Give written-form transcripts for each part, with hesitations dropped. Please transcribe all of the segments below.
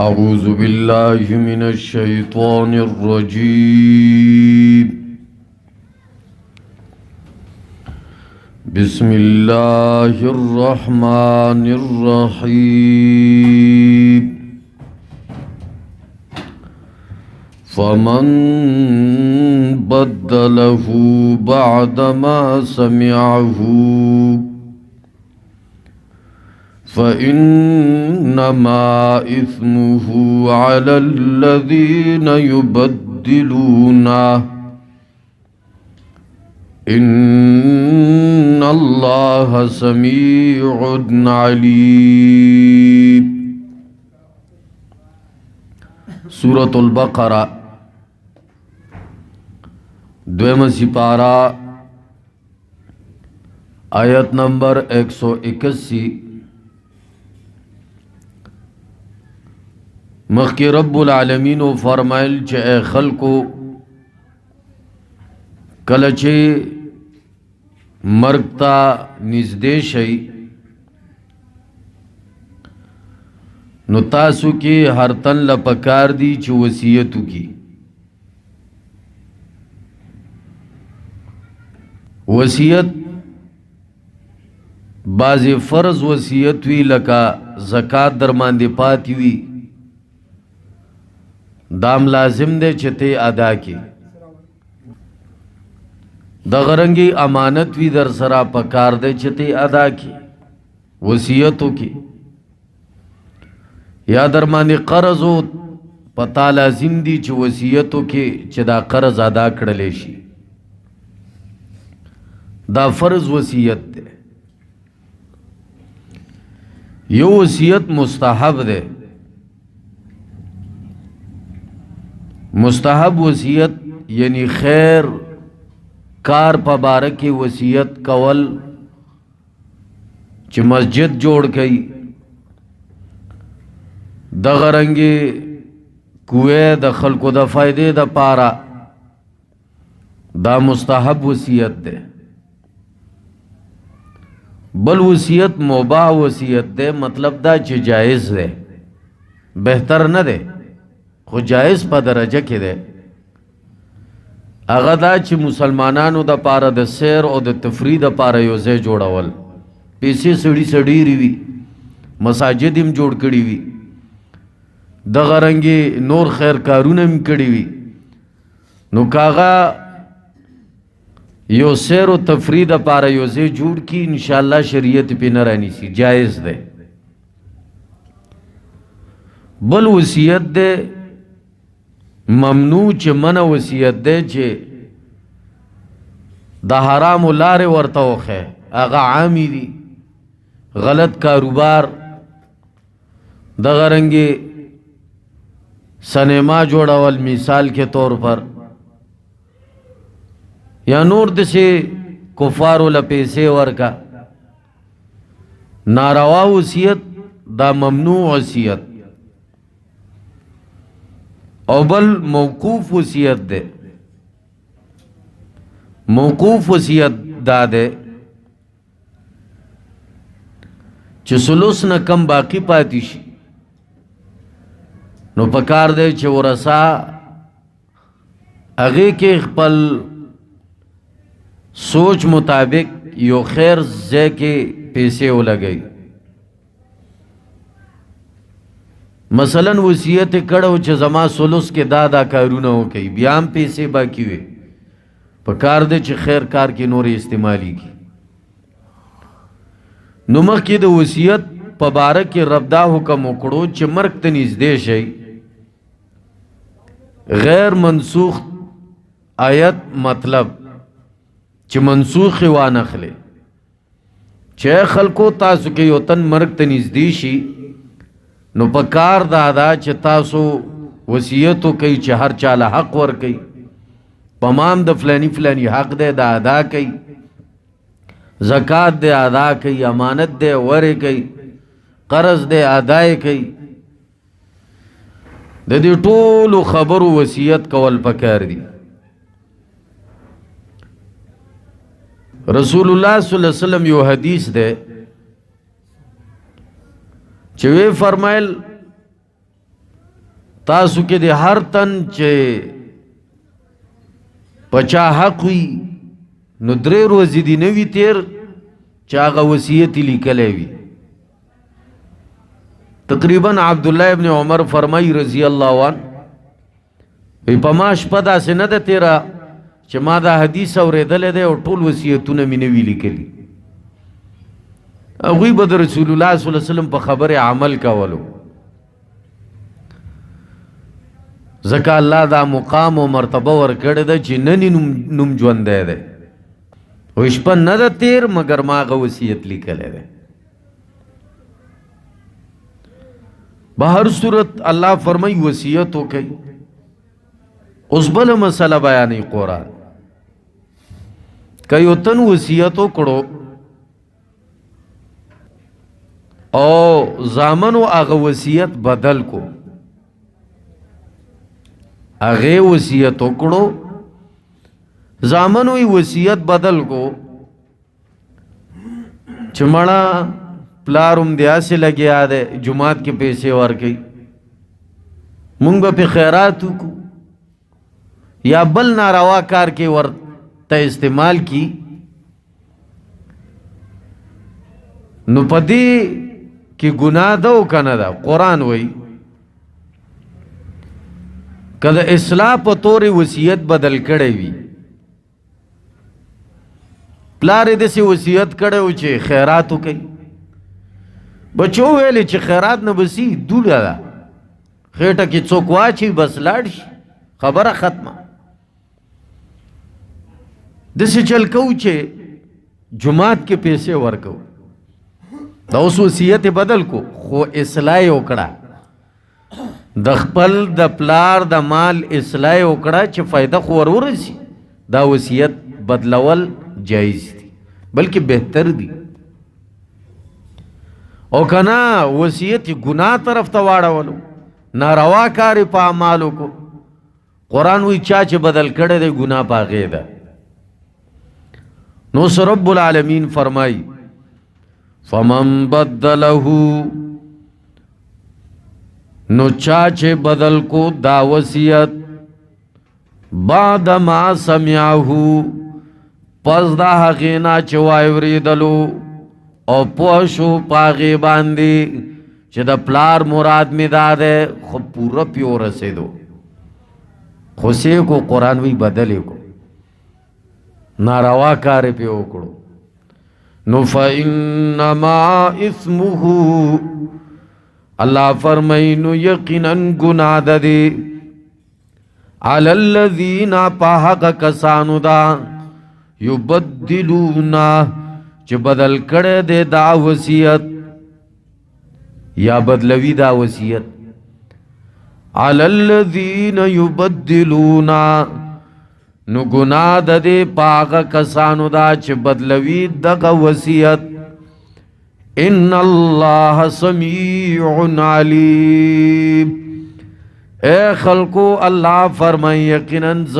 أعوذ بالله من الشيطان الرجيم بسم الله الرحمن الرحيم فمن بدله بعدما سمعه فإنما إثمه على الذين يبدلونه إن الله سميع عليم. سورة البقرة دویم سپارہ آیت نمبر 181. مخی رب العالمین و فرمائل چه اے خلقو کلچه مرگتا نزدې شي نو تاسو کې هر تن لپکار دی چې وصیتو کی وصیت بعضی فرض وصیت وی لکا زکات در باندې پاتې وی دام لازم دے چتے ادا کی دغرنگی امانت وی در سرا پکار دے چتے ادا کی وصیتو کی یا درمانی قرض و پتا لازم دی چھ وصیتو کی چھ دا قرض ادا کردلے شی دا فرض وصیت دے. یو وصیت مستحب دے. مستحب وصیت یعنی خیر کار پبارکی وصیت کول چی مسجد جوڑ کئی دغرنگی کوئے د خلقو د فائدے د پارا دا مستحب وصیت دے. بل وصیت مباح وصیت دے مطلب دا چی جائز دے بہتر نہ دے خو جائز پا درجہ کے دے. اغا دا چی مسلمانانو دا پارا دا سیر او دا تفرید دا پارا یوزے جوڑاول پیسے سڑی سڑی ریوی مساجدیم جوڑ کری وی دغرنگی نور خیر کارونم کری وی نو کاغا یو سیر و تفرید دا پارا یوزے جوڑ کی انشاءاللہ شریعت پی نرانی سی جائز دے. بل وصیت دے ممنوع چه من وصیت دے چه دا حرام لار ورتوخ ہے اغا عامی دی غلط کاروبار دغرنگی سنیما جوڑاول مثال کے طور پر یا نور دسے کفارو لپیسے ورکا ناروا وصیت دا ممنوع وصیت. او بل موقوف وصیت دے. موقوف وصیت دا دے چه سلوس نہ کم باقی پاتی شی نو پکار دے چه ورسا اغی کے خپل سوچ مطابق یو خیر زے کے پیسے ہو لگئی. مثلا وصیت کڑو چه زما سلوس کے دادا کارونه ہو کئی بیام پیسے باقی ہوئے پکار دے چه خیر کار کی نور استعمالی کی. نمخ کی دا وصیت پبارک کی ربدا حکم اکڑو چه مرک تنیز دے شئی غیر منسوخ آیت مطلب چه منسوخ وانخلے چه خلقو تاسو کے یوتن مرک تنیز دیشی نو پکار دادا چه تاسو وصیتو کئی چه ہر چالا حق ور کئی پمام دا فلانی فلانی حق دے دا ادا کئی زکاة دے ادا کئی امانت دے ورے کئی قرض دے ادائے کئی دا دی طول خبر وصیت کول پکار دی. رسول اللہ صلی اللہ علیہ وسلم یو حدیث دے چوے فرمائل تاسو کې د هر تن چې پچا حق وي نو 3 ورځې دی نوی تیر چې هغه وصیت لیکلی وي. تقریبا عبدالله ابن عمر فرمای رضی الله عنه وی په ما شپه داسې نه ده تیره چې ما دا حدیث اورېدلی دی او ټول وصیتونه مې نوي لیکلي. هغوی به د رسول الله صلی الله علیه وسلم په خبرې عمل کولو، ځکه الله دا مقام او مرتبه ورکړې ده چې نن نوم ژوندی دی. او شپه نه ده تیر مګر ما هغه وصیت لیکلی دی. به هر صورت الله فرمایي وصیت وکړئ. اوس بله مسله بیانوي قرآن. که یو تن وصیت وکړو او زامنو هغه وصیت بدل کو، هغه وصیت وکړو زامنو یې وصیت بدل کو چې مړه پلار هم داسې لګیا دی جماعت کې پیسې ورکوي، مونږ به پې خیرات وکړو یا بل ناروا کار کې ورته استعمال کی، نو پدې کې ګناه ده او کنه ده. قرآن وایي که د اصلاح په تورې وصیت بدل کړی وي، پلار یې داسې وصیت کړی و چې خیرات وکړي، بچو ویلې چې خیرات نه بسي دوله ده خېټه کې څوک واچي بس لاړ شي خبره ختمه. داسې چل کوو چې جماعت کې پیسې ورکو، دا اوس وصیت بدل کو خو اصلاح یې وکړه، د خپل د پلار د مال اصلاح یې وکړه چې فایده خو ورورسي. دا وصیت بدلول جایز دي بلکې بهتر دي. او کنا وصیت گناہ طرف ته واړولو، ناروا کار په اعمالو کو. قرآن وی چا چې بدل کړی دی گناہ په هغې ده. نو رب العالمین فرمائی فمن بدله، نو چا چې بدل کو دا وصیت بعد ما سمعه، پس دا هغې نه چې واورېدلو او پوه شو په هغې باندې چې د پلار مراد مې دا دی، خو پوره پې ورسېدو خو څه کو قرآن وی بدل یې کو، ناروا کار یې پې وکړو. نو فإنما اسمه، الله فرمایي نو یقینا ګناه ده دی علی الذین په هغه کسانو ده یبدلونا چې بدل کړی دی دا وصیت یا بدلوي دا وصیت، علی الذین یبدلونا نو گناه ده دی په هغه کسانو ده چې بدلوي دغه وصیت. ان الله سمیع علیم، اے خلقو الله فرمائی یقینا ز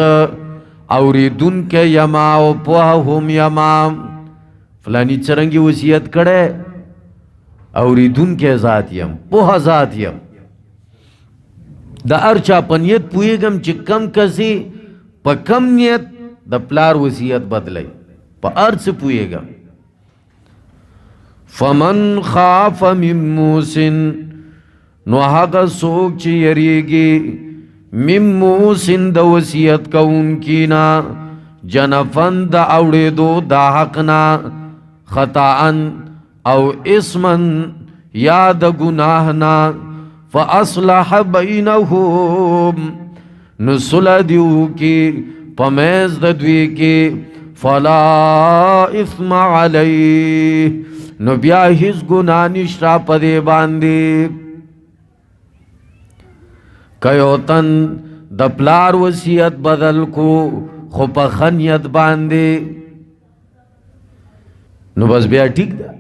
اوریدونکې یما او پوه هم یما. فلانی څرنګه وصیت کړي اوریدونکې ذات یم، پوه ذات یم. د هر چا په نیت پوهېږم چې کم کسي په کم نیت د پلار وصیت بدلی، په هر څه پوهېږم. فمن خاف من موص، نو هغه څوک چې یریږي من موص د وصیت کوونکي نه، جنفن د اوړېدو د حق نه، خطاً او اسمن یا د ګناه نه، فاصلح بینهم نو صلح دیو کی پمیز د دوی کی، فلا اثم علیه نو بیا هیڅ ګناه نشته په دې باندې. که یو تن د پلار وصیت بدل کو خو په ښه نیت باندې، نو بس بیا ټیک ده.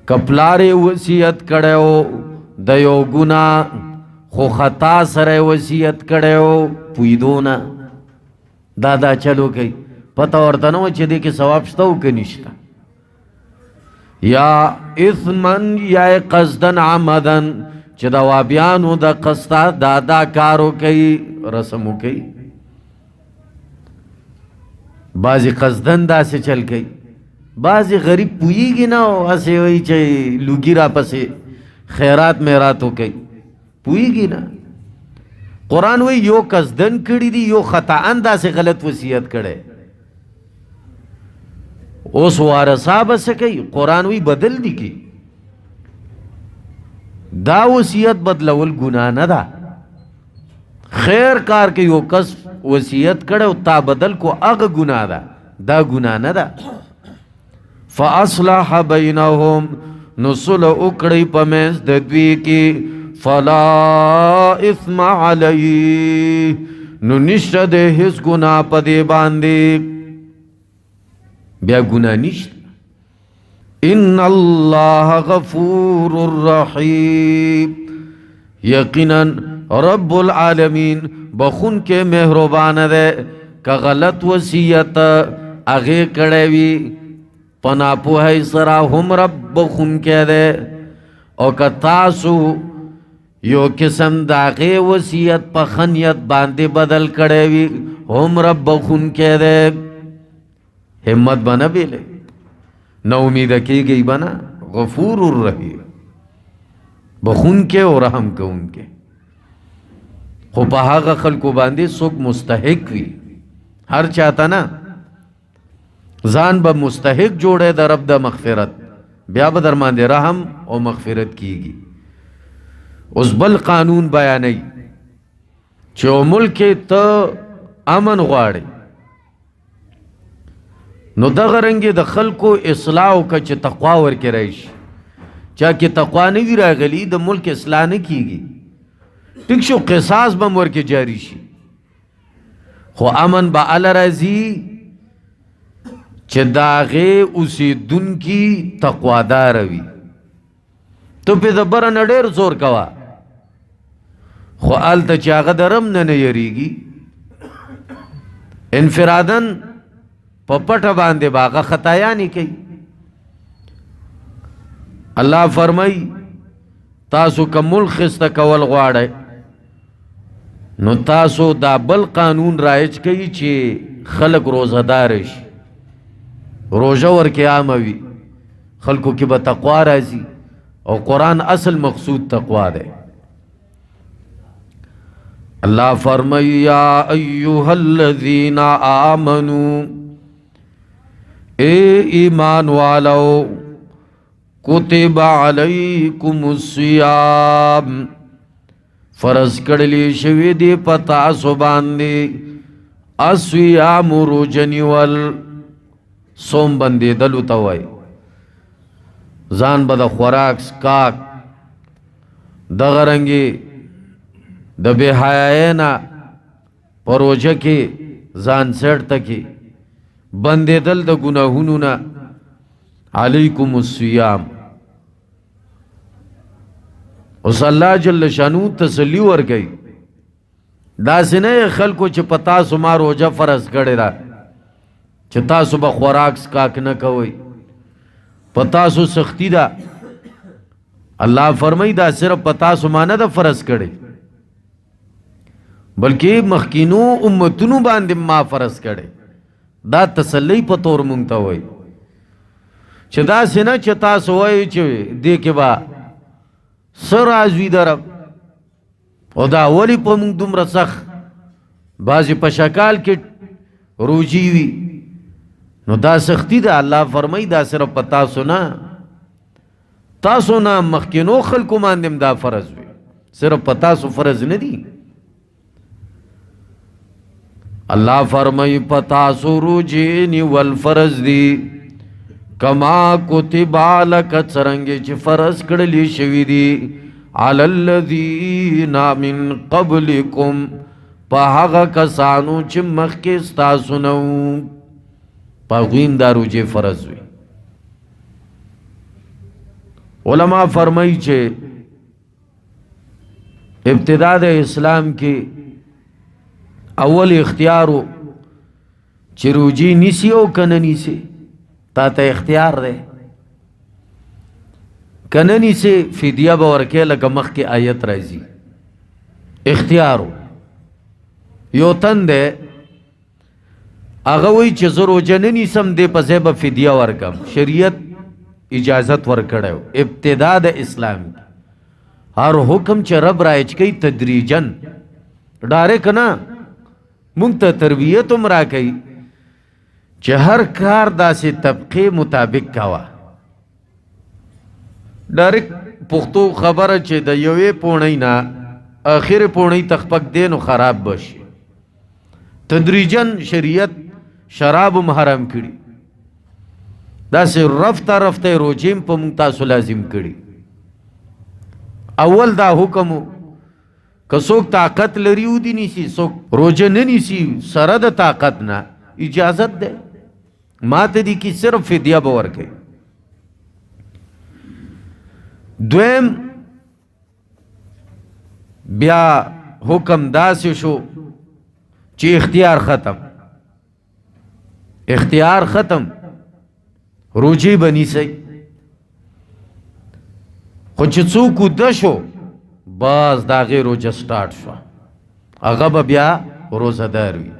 که پلار یې وصیت کړی د یو ګناه خو خطا سره وصیت کړی پوهېدو نه، دا چلو کوي پته ورته نه وه چې دې کې ثواب شته او که نشته. یا اثمن یا قصدن عمدن چې دا وابیانو د قسطا دا کارو کوي رسمو کوي بعضی قصدن داسې چل کوي بعضی غریب پویږي نه او هسې وایي چې لوګي را پسې خیرات میراتو کوي پویږي نه قرآن وی یو قصدن کړي دي یو خطاً داسې غلط وصیت کړي اوس وارثا بس کوي قرآن وی بدل دي کی دا وصیت بدلول ګناه نه ده خیر کار کې یو کس وصیت کړي او تا بدل کو هغه ګناه ده دا ګناه نه ده فاصلح بینهم نصل اکړی پمنس د دوی کې فلا اثم علیه نو نشته د هیڅ ګناه په دې باندې بیا ګناه نشته ان الله غفور رحیم یقینا رب العالمین بخون کې مهربان ده که غلط وصیت هغه کړی وي پنا پوهی سرا هم رب بخون کې ده او که تاسو یو قسم داغه وصیت په خنیت باندې بدل کړی وي هم رب بخون کې ده همت بنا بیلے نو امید کی گئی بنا غفور الرحیم بخون کے اور رحم کو ان کے خو په هغه خلکو باندې څوک مستحق وي هر چاته نه ځان به مستحق جوړه د رب د مغفرت بیا به در باندې رحم او مغفرت کیږي اوس بل قانون بیانوي چې ملک ته امن غواړي نو دغه رنګ د خلکو اصلاح او کچ تقوا ورکې راشي چا کې تقوا نه وی راغلی د ملک اصلاح نه کیږي ټیک شو قصاص به ورکې جاری شي خو امن به ال راځي چې داغه اوسیدونکي تقوادار وي ته په دبر نه ډېر زور کوا خو آلته چې هغه درم نه یریږي انفرادن په پټه باندې باغه خطایا نه کوي الله فرمای تاسو کومل خسته کول غواړئ نو تاسو دا بل قانون رایج کوي چې خلق روزدار شي روزه ورکه عاموي خلکو کې به تقوا راځي او قرآن اصل مقصود تقوا ده اللہ فرمائی یا ایوہ الذین آمنوا اے ایمان والو کتب علیکم الصیام فرض کړلی شوی دی پتا سو باندې الصیام روزنی ول سوم باندې دلو توای ځان به د خوراک سکاک دغه رنګي د بے حیاینا پروژه کې ځان سړ تکي بندې دل د ګناهونو نه علیکم الصیام اوس الله جل شانو تسلی ورکي دا سینه خلکو چې پتا سو ما روزه فرض کړی را چې تاسو به خوراک سکاک نه کوئ پتا سو سختی دا الله فرمای دا صرف پتا سو مانه دا فرض کړي بلکې مخکینو امتونو باندې ما فرض کړي دا تسلی په تور مونږ ته وای چې دا سینه چې تاسو وای چې دې کې با سر ازوی درب او دا ولی په مونږ دومره سخت بعضې په شکال کې روجي وي نو دا سختی دا الله فرمای دا صرف په تاسو نه مخکینو خلکو باندې دا فرض وي صرف په تاسو فرض نه دي الله فرمای په تاسو روجي والفرض دي کما کتب لک څرنګه چې فرض کړلی شوی دي علی الذین من قبلکم په هغه کسانو چې مخکې ستاسو نو پاغویم دا روجه فرض وي علماء فرمایي چې ابتدا د اسلام کې اول اختیارو چې روجي نیسی او کنه نیسی تا ته اختیار ده کننی سے فدیه به ورکې لکه مخکې آیت راځي اختیارو یو تن دی هغه وایي چې زه روژه نه نیسم دې په ځای به فدیه ورکم شریعت اجازت ورکړی ابتدا د اسلام هر حکم چې رب رایج کوي تدریجن ډایرک نه مونږ ته تربیت هم راکوي چې هر کار داسې طبقې مطابق کوه ډایرک پښتو خبره چې د یوې پوڼۍ نه آخر پوڼۍ تخپک دی نو خراب بشي تدریجن شریعت شراب هم حرام کړي داسې رفته رفته روجیم په مونږ تاسو لازم کړي اول دا حکم که څوک طاقت لري ودی نیسي څوک روجه نه نیسي سره د طاقت نه اجازت ده ماته دي کې صرف فدیه به ورکوي دویم بیا حکم داسې شو چې اختیار ختم روجی به نیسئ خو چې څوک اوده شو باز د هغې روجه سټارټ شوه هغه به بیا روزهدار وي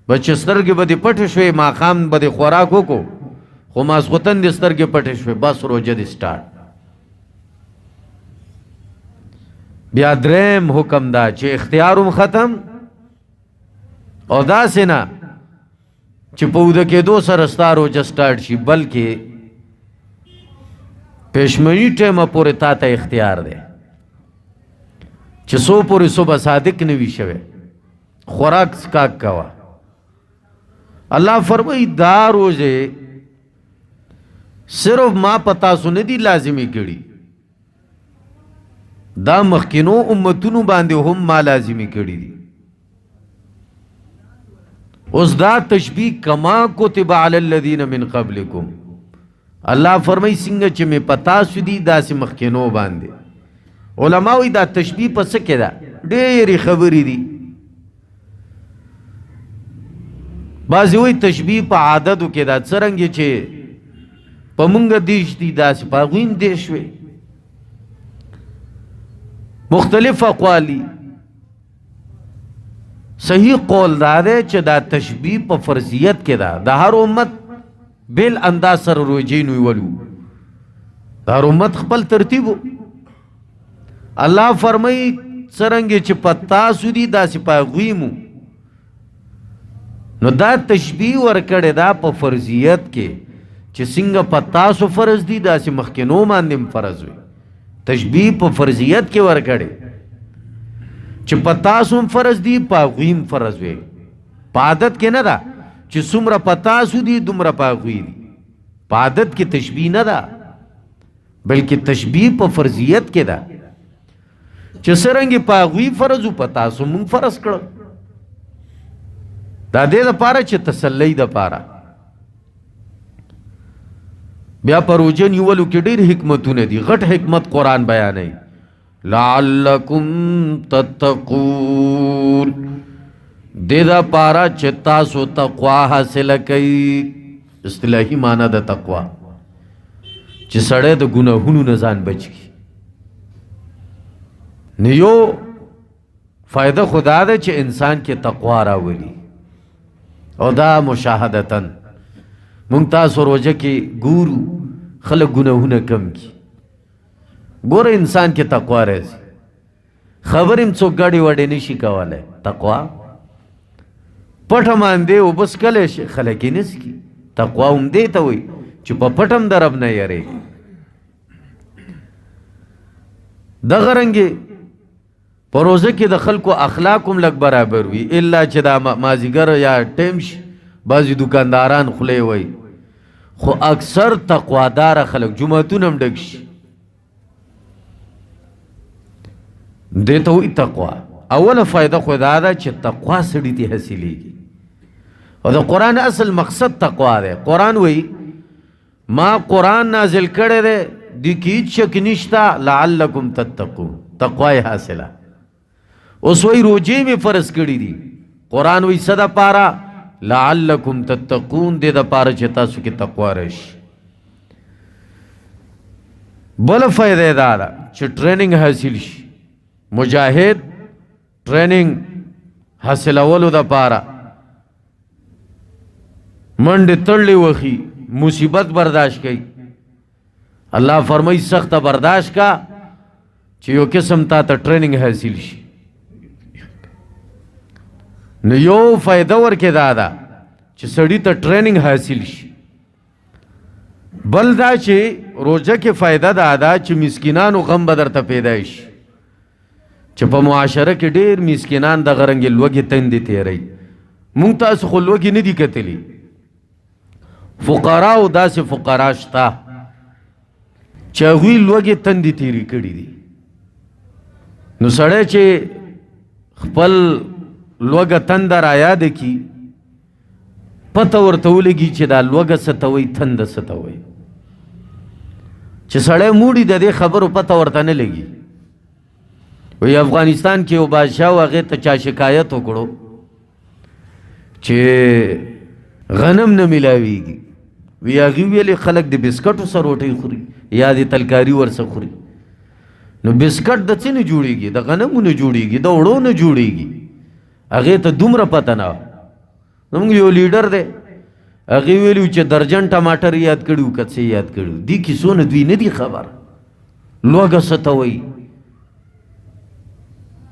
به چې سترګې به دې پټې شوې ماښام به دې خوراک وکړو خو ماسخوتن دې سترګې پټې شوې بس روجه دې سټارټ بیا دریم حکم دا چې اختیار هم ختم او داسې نه چې په اوده کېدو سره ستا روجه سټارټ شي بلکې پېشمني ټیمه پورې تا ته اختیار دی چې څو پورې صبح صادق نه وي شوی خوراک څښاک کوه الله فرمایي دا روزې صرف ما په تاسو نه دي لازمي کړي دا مخکینو امتونو باندې هم ما لازمي کړي دي اوس دا تشبیه کما کتب علی الذین من قبلکم الله فرمایي څنګه چې مې پتا سو دي داسې مخکینو باندې علما وایي دا تشبیه په څه کې ده ډېرې خبرې دي بعضې وایي تشبیه په عادتو کې ده څرنګه چې په مونږ دیش دي داسې په هغوی هم دیش وې مختلف اقوالی صحیح قول دا دی چې دا تشبیه په فرضیت کې ده د هر امت بیل انداز سره روجې نیولو د هر امت خپل ترتیبو الله فرمایي څرنګه چې په تاسو دي داسې په هغوی مو نو دا تشبیه ورکړې ده په فرضیت کې چې څنګه په تاسو فرض دي داسې مخکینو باندې هم فرض وي تشبیه په فرضیت کې ورکړې چې په تاسو هم فرض دي په هغوی هم فرض وي په عادت کې نه ده چې څومره په تاسو دي دومره په هغوی دي په عادت کې تشبیه نه ده بلکې تشبیه په فرضیت کې ده چې څرنګه په هغوی فرض و په تاسو مونږ فرض کړو دا دې دپاره چې تسلی دپاره بیا په روژه نیولو کې ډېر حکمتونه دي غټ حکمت قرآن بیانوي لعلکم تتقون دې دپاره چې تاسو تقوا حاصله کوي اصطلاحي معنی د تقوا چې سړی د ګناهونو نه ځان بچ کړي نو یو فایده خدا ده چې انسان کې تقوا راولي او دا مشاهدتن مونږ تاسو روژه کې ګورو خلک ګناهونه کم کړي ګوره انسان کې تقوا راځي خبر هم څوک ګاډې واډې نشي کولی تقوا پټه ماندې او بس کلی شي خلک یې نس کي تقوا هم دې ته وایي چې په پټم د رب نه یریږي دغه رنګې په روزه کې د خلکو اخلاق هم لږ برابر وي الا چې دا مازدیګر یا ټیم شي بعضې دکانداران خولې وایي خو اکثر تقواداره خلک جوماتونه هم ډک شي دې ته وایي تقوا اوله فایده خو دا ده چې تقوا سړي ته حاصلېږي او د قرآن اصل مقصد تقوا دی قرآن وایي ما قرآن نازل کړی دی دې کې هېڅ شک نشته لعلکم تتقون تقوا یې حاصله اوس وایي روجې مې فرض کړي دي قرآن وایي څه دپاره لعلکم تتقون دې دپاره چې تاسو کې تقوا راشي بل فائدہ دا دا چې ټریننګ حاصل شي مجاهد ټریننګ حاصلولو د پاره منډې تړلې وخی مصیبت برداشت کړي الله فرمای سخت برداشت کا چې یو قسم تا ته ټریننګ حاصل شي نو یو فائدہ ورکې دا ده چې سړی ته ټریننګ حاصل شي بل دا چې روزه کې فائدہ دا ده چې مسکینانو غم به درته پیدا شي چې په معاشره کې ډېر مسکینان د غرنګې لوږې تندې تېروي مونږ تاسو خو لوږې نه دي کتلي فقراو داسې فقرا شته چې هغوی لوږې تندې تېرې کړي دي نو سړی چې خپل لوږه تنده رایاد کي پته ورته ولګي چې دا لوږه څه ته وایي تنده څه ته وایي چې سړی موړي د دې خبرو پته ورته نه لګي وی افغانستان کې یو بادشاه و هغې ته چا شکایت وکړو چې غنم نه میلاویږي وی هغې ویلې خلک د بسکټو سره روټۍ خوري یا د تلکاري ورسه خوري نو بسکټ د څه نه جوړېږي د غنمو نه جوړېږي د اوړو نه جوړېږي هغې ته دومره پته نه وه زموږ یو لیډر دی هغې ویلي چې درجن ټماټر یاد کړي وو که څه یاد کړي وو دې کیسو نه دوی نه دي خبر لوږه څه ته وایي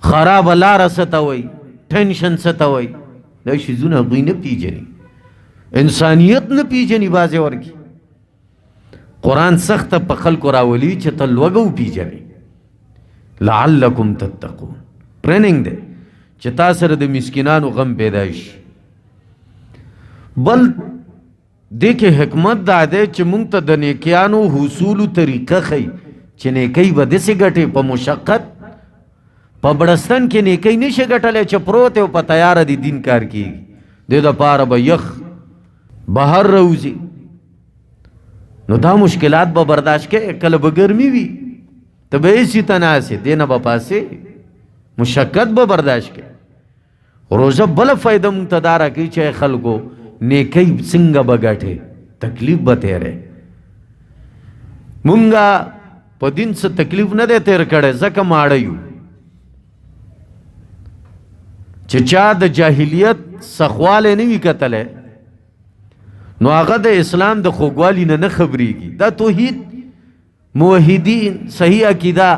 خرابه لاره څه ته وایي ټینشن څه ته وایي دا شیزونه هغوی نه پیژني انسانیت نه پیژني بعضې ورکې قرآن سخته په خلکو راولي چې ته لوږه وپیژنې لعلکم تتقون ټریننګ دی چې تا سره د مسکینانو غم پیدا شي بل دې کې حکمت دا دی چې مونږ ته د نیکیانو حصولو طریقه ښیي چې نیکۍ به داسې ګټې په مشقت په بړستن کې نیکۍ نشي ګټلی چې پروت او په تیاره دی دین کار کېږي دې دپاره به یخ بهر روزي نو دا مشکلات به برداشت کې کله به ګرمي وي ته به هېڅ ته ناستې دې نه به پاسې مشقت به برداشت کې روزه بله فایده مونږ ته دا راکوي چې خلکو نیکۍ څنګه به ګټې تکلیف به تېرې مونږه په دین څه تکلیف نه دی تېر کړی ځکه ماړه یو چې چا د جاهلیت سخوالی نه وي کتلی نو هغه د اسلام د خوږوالي نه خبرېږي دا توحید موحدین صحیح عقیده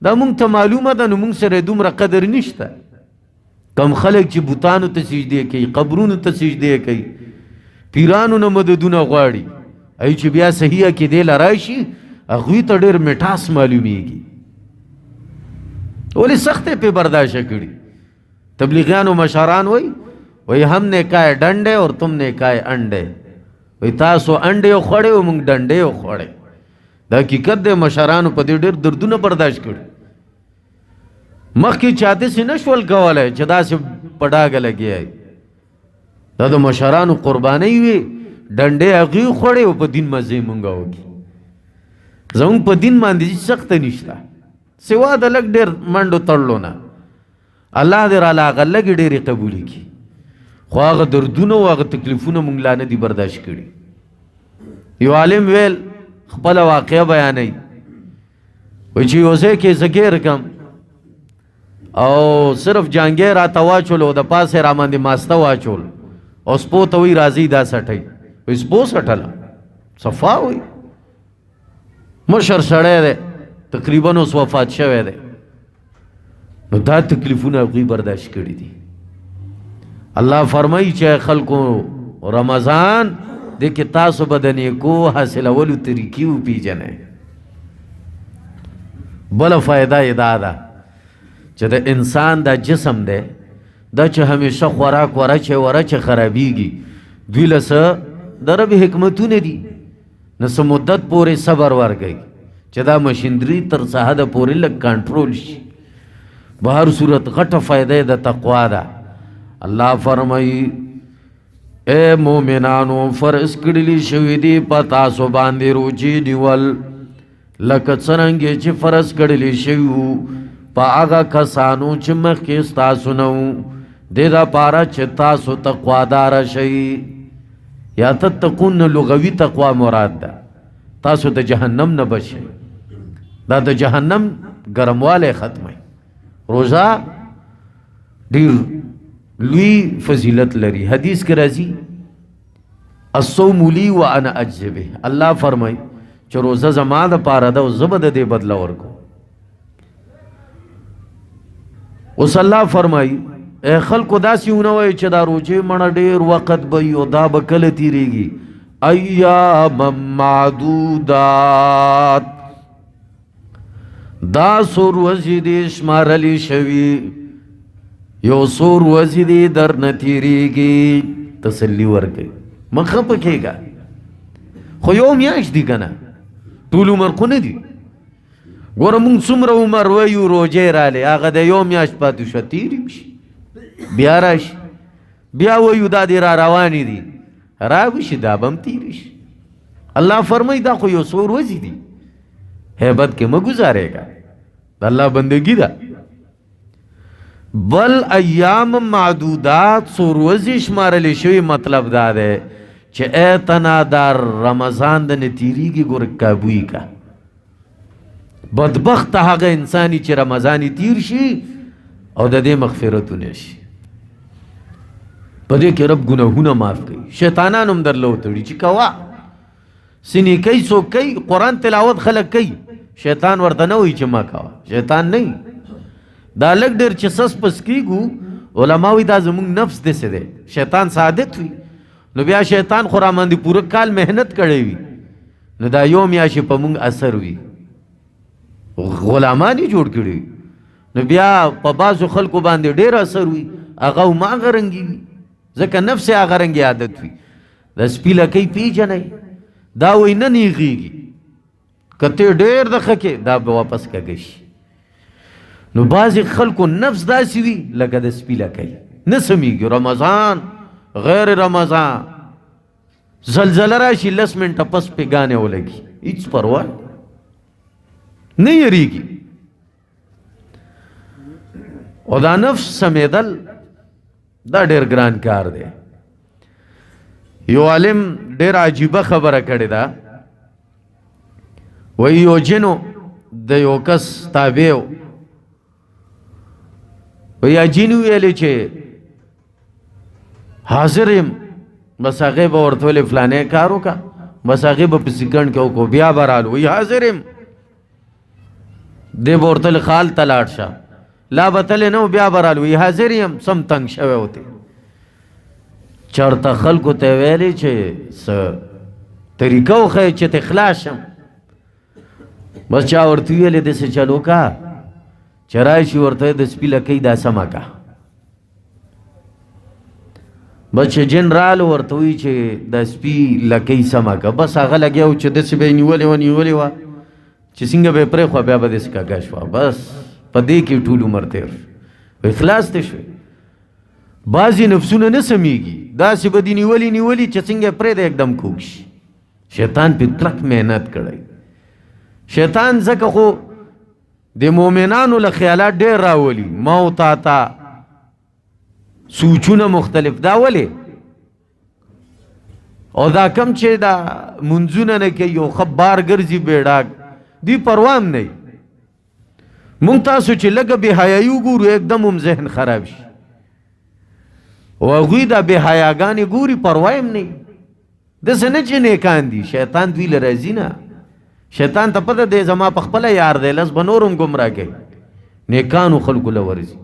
دا مونږ ته معلومه ده نو مونږ سره دومره قدر نشته کم خلک چې بوتانو ته سجدې کوي قبرونو ته سجدې کوي پیرانو نه مددونه غواړي ای چې بیا صحیح عقیدې له راشي هغوی ته ډېر مټاس معلومیږي ولې سختې پې برداشته کړي تبلیغیانو مشران وای هم نے کہا ڈنڈے اور تم نے کہا انڈے وای تاسو انډې وخوړې او موږ ډنډې وخوړې دا حقیقت دی مشرانو په دې ډېر دردونه برداشت کړي مخکې چا داسې نه شول کولی چې داسې په ډاګه لګیا دا د مشرانو قربانۍ وي ډنډې هغې وخوړې او په دین مزې مونږ وکړي زموږ په دین باندې سخته نشته سوا د لږ ډېر منډو تړلو نه الله دې راله هغه لږې ډېرې قبولې کړي خو هغه دردونه او هغه تکلیفونه مونږ لا نه دي برداشت کړي یو عالم ویل خپله واقعه بیانوي وایي چې یو ځای کې زه ګیر کم او صرف جانګې راته واچول او د پاسه را باندې ماسته واچول او سپو ته وایي راځئ دا سټئ وایي سپو سټله صفا وایي مشر سړی دی تقریبا اوس وفات شوی دی نو دا تکلیفونه هغوی برداشت کړي دي الله فرمایي چې خلکو رمضان د کې تاسو به د نیکو حاصلولو طریقې وپېژنئ بله فایده یې دا ده چې د انسان دا جسم دی دا چې همیشه خوراک ورچې خرابېږي دوی له څه د رب حکمتونه دي نه څه مدت پورې صبر ورکوي چې دا مشینري تر څه حده پورې لږ کنټرول شي به هر صورت غټه فایده د تقوا ده الله فرمایي اے مومنانو فرض کړي شوي دي په تاسو باندې روزې نیول لکه څرنګه چې فرض کړي شوي وو په هغه کسانو چې مخکې ستاسو نه وو دې دپاره چې تاسو تقواداره شئ یا تتقون لغوي تقوا مراد ده تاسو د جهنم نه بچئ. دا د جهنم ګرموالی ختمئ. روزه ډیر لوی فضیلت لري. حدیث کې راځي الصوم لی وانا اجزی به. الله فرمای چې روزه زما د پاره ده او زه به د دې بدله ورکوم. اوس الله فرمای اے خلکو داسې ونه وایئ چې دا روزې مړه ډېر وخت به وي او دا به کله تېرېږي. ایام معدودات، دا څو ورځې دې شمارلې شوي، یو څو ورځې دې درنه تېرېږي. تسلي ورکوي، مه خفه کېږه. خو یو میاشت دي که نه، ټول عمر خو نه دي. ګوره مونږ څومره عمر ویو روژې رالی، هغه د یو میاشت پاتې شوه، تېرې شي بیا راشي، بیا ویو دا دې را روانې دي، راوشي دا به هم تېرې شي. الله فرمایي دا خو یو څو ورځې دي، هیبت کې مه ګزارېږه، د الله بندگی ده. بل ایام معدودات څو ورځې شمارلې شوي، مطلب دا دی چې ای تنا دا رمضان د نه تېرېږي، ګوره کابویي که. بدبخت هغه انسانی چې رمضان یې تیر شي او د دې مغفرتونه شي. په دې کې رب ګناهونه معاف کوي. شیطانان هم درله وتړي چې کوه سنې کوي، څوک کوي قرآن تلاوت خلک کوي، شیطان ورته نه وایي چې ما کوه، شیطان نه وي. دا لږ ډېر چې سس پس کېږو، علما وایي دا زموږ نفس داسې دی، شیطان صادق وي نو بیا شیطان خو را باندې پوره کال محنت کړی وي، نو دا یو میاشت په موږ اثر وي، غلامان یې جوړ کړي، نو بیا په بعضو خلکو باندې ډېر اثر وي، هغه هماغه رنګي وي، ځکه نفس یې هغه رنګي عادت وي. د سپي لکۍ پیژنئ، دا وایي نه نیغېږي، که ته ډېر د ښه کې دا به واپس کږه شي. نو بعضې خلکو نفس داسې وي لکه د سپي لکۍ، نه سمیږي. رمضان غیر رمضان زلزله راشي 10 منټه پس پې ګانې ولګي، هېڅ پروا نه یریږي. او دا نفس سمیدل دا ډېر ګران کار دی. یو عالم ډېر عجیبه خبره کړې ده، وایي یو جنو د یو کس تابع و، وایي جن ویلې چې حاضر یم، بس هغې به ورته ویلې فلانی کار وکړه، بس هغې به په سکند کې وکړو، بیا به رالو، وایي حاضر یم. دی به ورته ویلې خال ته لاړ شه، لا به تللی نه و، بیا به رالو، وایي حاضر یم. سم تنګ شوی وتی، چېرته خلکو ته یې ویلې چې څه طریقه وښیه چې ته خلاص شم. بس چا ورته ویلې داسې چل وکړه چې راشي ورته د سپي لکۍ دا سمه کړه. بس چې جن رالو ورته وایي چې د سپي لکۍ سمه کړه، بس هغه لګیا و چې داسې به یې نیولې وه چې څنګه به یې پرېښوه، بیا به داسې کږه شوه، بس په دې کې ټول عمر تېر شو، اخلاص ته شوې. بعضې نفسونه نه سمیږي، داسې به دې نیولي چې څنګه یې پرېږده یکدم کوږ شي. شیطان پې کلک محنت کړی. شیطان ځکه خو د مؤمنانو له خیالات ډېر راولي، ما او تا ته سوچونه مختلف. دا ولې؟ او دا کم چې دا منځونه نه کوي، یو ښه بار ګرځي بېډاګ، دوی پروا هم نه وي. مونږ تاسو چې لږه بې حیایي وګورو، یکدم هم ذهن خراب شي، او هغوی دا بې حیاګانې ګوري، پروا هم نه وي. داسې نه چې نیکان دي، شیطان دوی له راځي نه. شیطان ته پته دی زما په خپله یار دی، لس به نور هم ګمراه کوي، نیکانو خلکو له ورځي.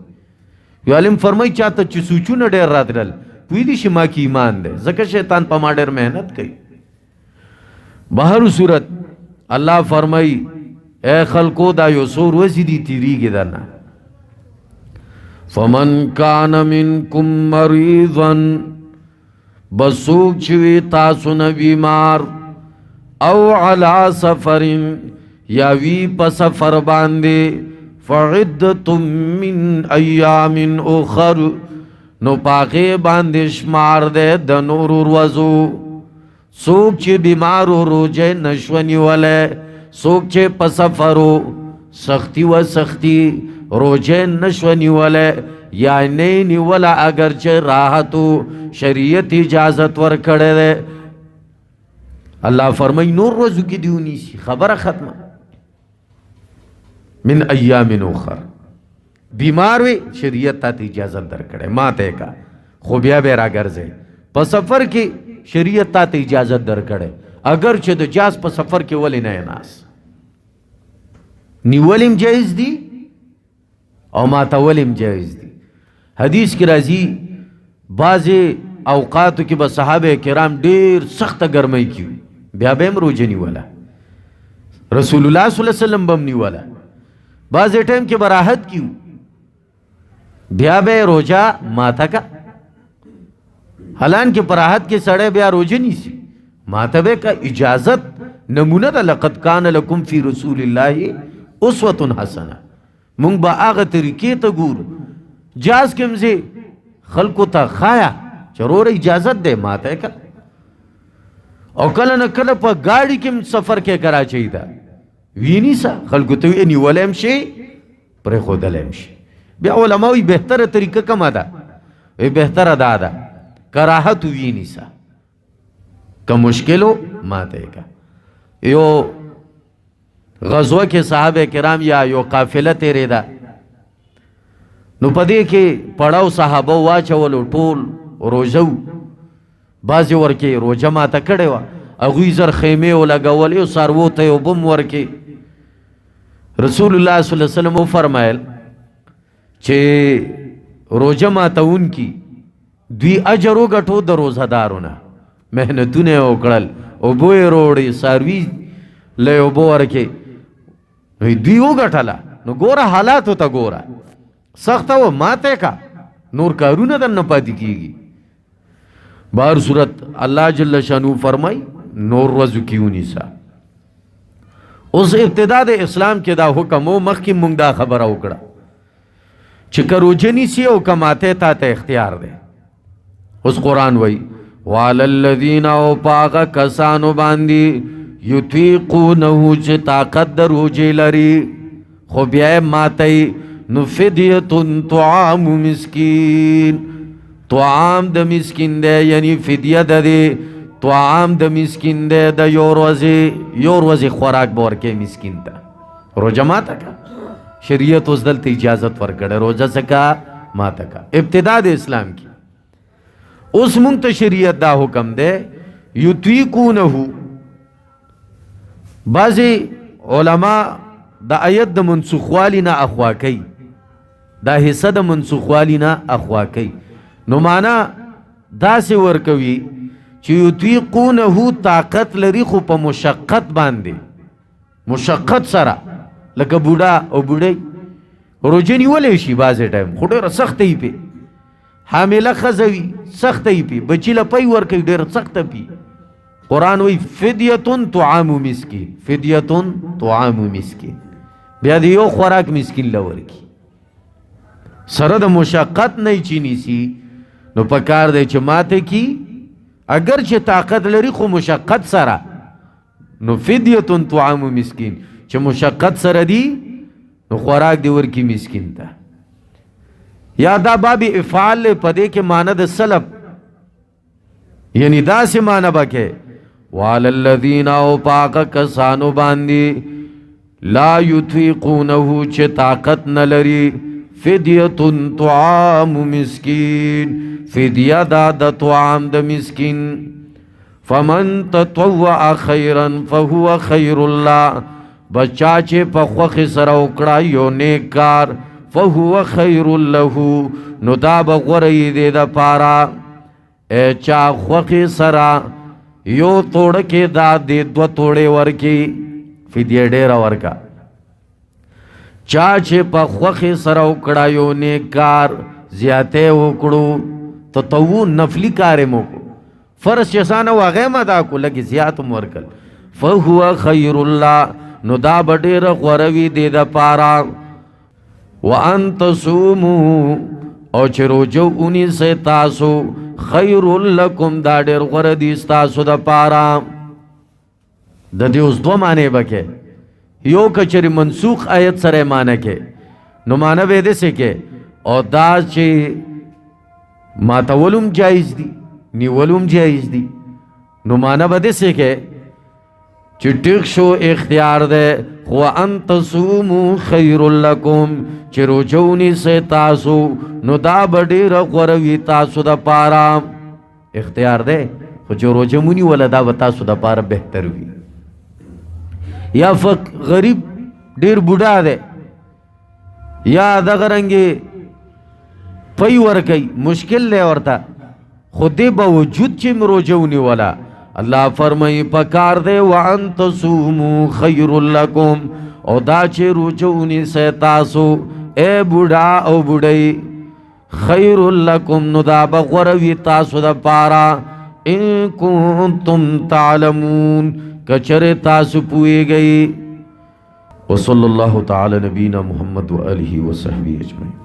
یو عالم فرمایي چاته چې سوچونه ډېر راتلل، پوهېدي شي ما کې ایمان دی، ځکه شیطان په ما ډېر محنت کوي. بهر صورت الله فرمایي اے خلکو دا یو څو ورځې دي تېرېږي درنه. فمن کان منکم مریضا، بس څوک چې وي تاسو نه بیمار، او علی سفر یا وی په سفر باندې، فعدة من ایام اخر، نو پاغې باندې شمار دی د نورو ورځو. څوک چې بیمار و روژه نشو نیولی، څوک چې په سفر و سختی و سختی روژه نشو نیولی، یا نه نیوله اگر چې راحت و شریعت اجازت ورکړی دی، الله فرمای نور روزو کې دیونی شي خبره ختمه من ایام اخر بیمار وي شریعت ته اجازه درکړي ماته کا خو بیا به راګرځي په سفر کې شریعت ته اجازه درکړي اگر چې د جاز په سفر کې ولې نه ناس نیولم جایز دی او ماته ولیم جایز دی حدیث کې راځي بعضې اوقاتو کې به صحابه کرام ډیر سخته ګرمۍ کې وي بیا به هم روژه نیوله رسول الله صلی الله علیه وسلم به هم نیوله بعضې ټایم کې به راحت کې وي بیا به روژه ماته کا حالان کې په راحت کې سړی بیا روژه نیسي ماته به کا اجازت نمونه ده لقد کان لکم فی رسول الله اسوة حسنه مونږ به هغه طریقې ته ګورو جاز کې مزه خلکو ته خایا چرور اجازت دے ماته کا او کله نه کله په گاڑی کې سفر کې کراچي دا ویني سا خلکو ته ویني ولم شي پر خودلم شي بیا علماوی بهتره طریقه کومه ده وی بهتره ده کراهت ویني سا که مشکلو ماته کا یو غزوه کې صحابه کرام یا یو قافله تیرې ده نو پدې کې پړاو صحابه واچولو ټول روزو بعضې ورکې روژه ماته کړې وه هغوی زر خیمې ولګولې او څاروو ته یې اوبه م ورکې رسول الله صلی الله علیه وسلم وفرمایل چې روژه ماتونکي دوی اجر وګټو د روزهدارونه محنتونه یې وکړل اوبه یې روړې څاروي له یې اوبه ورکې دوی وګټله نو ګوره حالاتو ته ګوره سخته و ماته کا نور کارونه دنه پاتې کیږي بهر صورت الله جل شانو فرمای نور ورځو کې ونیسه اوس ابتدا د اسلام کې دا حکم و مخکې مونږ دا خبره وکړه چې که روژه نیسي او که ماته تا ته اختیار دی اوس قرآن وایي وعلى الذین او پاغه کسانو باندې یطیقونه چې طاقت د روژې لري خو بیا یې ماتی نو فدیتن طعام مسکین طعام د مسکین دی یعنی فدیه ده دی طعام د مسکین دی د یو ورځې خوراک به ورکوي مسکین ته روژه ماته کا شریعت اوس دلته اجازت ورکړی روژه څه کا ماته کا ابتدا د اسلام کې اوس مونږ ته شریعت دا حکم دی یطیقونه بعضې علما د آیت د منسوخوالي نه اخوا کوي دا حصه د منسوخوالي نه اخوا کوي نو معنا داسې ورکوي چې یطیقونه طاقت لري خو په مشقت باندې مشقت سره لکه بوډا او بوډۍ روژه نیولی شي بعضې ټایم خو ډېره سخته یې پې حامله ښځه وي سخته یې پې بچي له پی ورکوي ډېره سخته پې قرآن وی فدیتن طعام مسکین فدیتن طعام مسکین بیا د یو خوراک مسکین لورکی سره د مشقت نه چی نیسی نو پکار دی چې ماته کی اگر چې طاقت لري خو مشقت سره نو فدیتن طعام مسکین چې مشقت سره دی نو خوراک دی ورکی مسکین ته یا دا باب افعال پدې کې معنی د سلب یعنی دا سے معنی بکې وعلى الذین او پاک کسانو باندې لا یطیقونه چې طاقت نه لري فدیتن طعام مسکین فدیه دا د طعام د مسکین فمن تطوع خیرا فهو خیر الله بچا چې په خوښې سره وکړه یو نیک کار فهو خیر له نو دا به غوره دی د پاره چا خوښې سره یو توړه کې دا دی دوه توړې ورکي فدیه ډېره ورکا چا چې په خوښې سره وکړه یو نیک کار زیاتې وکړو تطوع نفلی کار یې مو فرض چې اسانه و هغه یې ادا کړو لږ زیات م ورکړل فهو خیر الله نو دا به ډېره غوره وي دی دپاره وان تصوموا او چې روژه ونیسئ تاسو خیر لکم دا ډېر غوره دي ستاسو دپاره د دې اوس دوه معنی به کې یو که چېرې منسوخ آیت سره یې معنی کې نو معنی به یې داسې کې او دا چې ماتولم جایز دي نیولم جایز دي نو معنی به داسې کې चिटिक शो इख्तियार दे व अन तसूमु खैरुल लकुम चे रोजौनी से तासु नु दा बडीर गरवी तासु द पारा इख्तियार दे खो जो रोजमुनी वाला दा तासु द पारा बेहतर हुई या फक गरीब डेर बुढ़ा दे या दगरंगे पई वर कई मुश्किल ले औरता खुदे बावजूद चिम रोजौनी वाला अल्लाह फरमाई पकार दे वान तसूमु खैरुल लकुम और दाचे रोजौनी से तासो ए बुढ़ा ओ बुढ़ई खैरुल लकुम नुदा बगरवी तासो द पारा इन कुंतुम तालमून कचरे तासु पुए गई। वसल्लल्लाहु तआला नबीना मुहम्मद व आलिहि व सहबी अजमईन।